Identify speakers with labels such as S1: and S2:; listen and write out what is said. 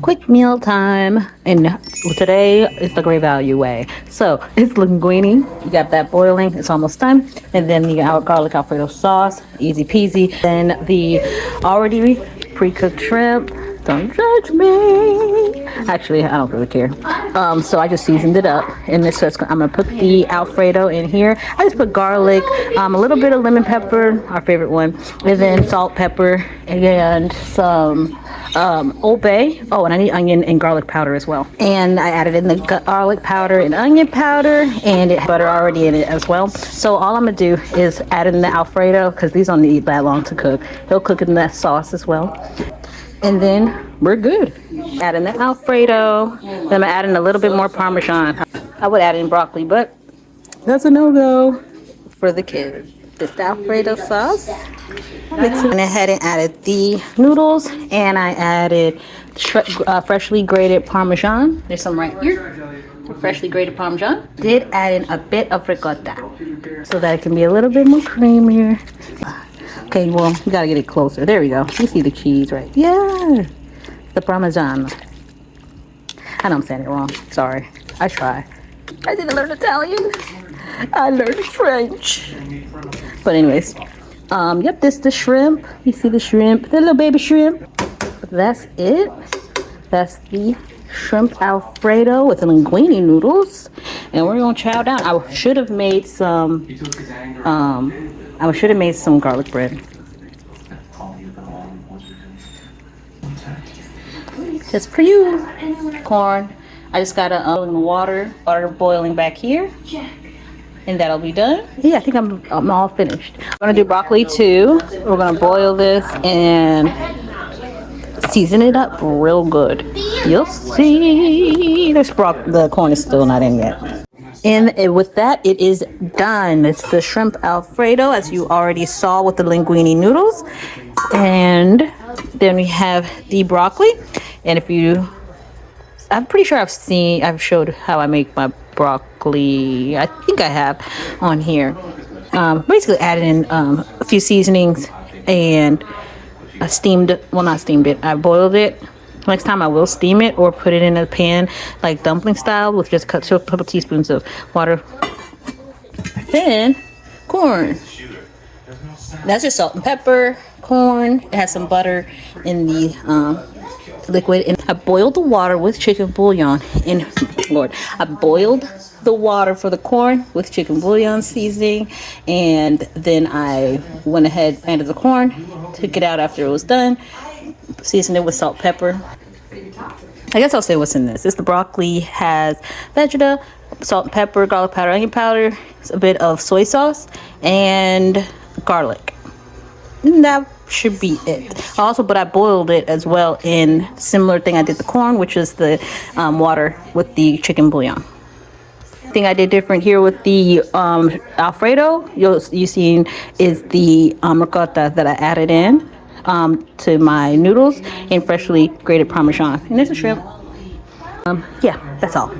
S1: quick meal time, and today is the great value way. So it's linguine. You got that boiling, it's almost done, and then the garlic Alfredo sauce, easy peasy. Then the already pre-cooked shrimp. Don't judge me. Actually, I don't really care. So I just seasoned it up, and this I'm gonna put the Alfredo in here. I just put garlic, a little bit of lemon pepper, our favorite one, and then salt, pepper, and some Old Bay. Oh, and I need onion and garlic powder as well. And I added in the garlic powder and onion powder, and it had butter already in it as well. So all I'm gonna do is add in the Alfredo, because these don't need that long to cook. He'll cook in that sauce as well. And then we're good. Add in the Alfredo. Then I'm gonna add in a little bit more Parmesan. I would add in broccoli, but that's a no-go for the kids. This Alfredo sauce. Went ahead and added the noodles, and I added freshly grated Parmesan. There's some right here. Freshly grated Parmesan. Did add in a bit of ricotta so that it can be a little bit more creamier. Okay, well, you gotta get it closer. There we go. You see the cheese, right? Yeah, the Parmesan. I know I'm saying it wrong. Sorry. I try. I didn't learn Italian. I learned French. But anyways, yep, this is the shrimp. You see the shrimp, the little baby shrimp. That's it. That's the shrimp Alfredo with the linguine noodles, and we're gonna chow down. I should have made some. I should have made some garlic bread. Just for you. Corn. I just got water boiling back here, and that'll be done. Yeah, I think I'm all finished. I'm gonna do broccoli too. We're gonna boil this and season it up real good. You'll see. The corn is still not in yet. And with that, it is done. It's the shrimp Alfredo, as you already saw, with the linguine noodles. And then we have the broccoli. And I'm pretty sure I've showed how I make my broccoli. I think I have on here. Basically added in a few seasonings, and I I boiled it. Next time I will steam it or put it in a pan like dumpling style with just a couple teaspoons of water. Then corn. That's just salt and pepper. Corn. It has some butter in the liquid. And I boiled the water with chicken bouillon. And Lord, I boiled the water for the corn with chicken bouillon seasoning, and then I went ahead, added the corn, took it out after it was done. Seasoned it with salt, pepper. I guess I'll say what's in this. The broccoli has vegeta, salt and pepper, garlic powder, onion powder, a bit of soy sauce, and garlic. And that should be it. But I boiled it as well in similar thing I did the corn, which is the water with the chicken bouillon. Thing I did different here with the Alfredo, you seen, is the ricotta that I added in to my noodles, and freshly grated Parmesan. And there's a shrimp. Yeah, that's all.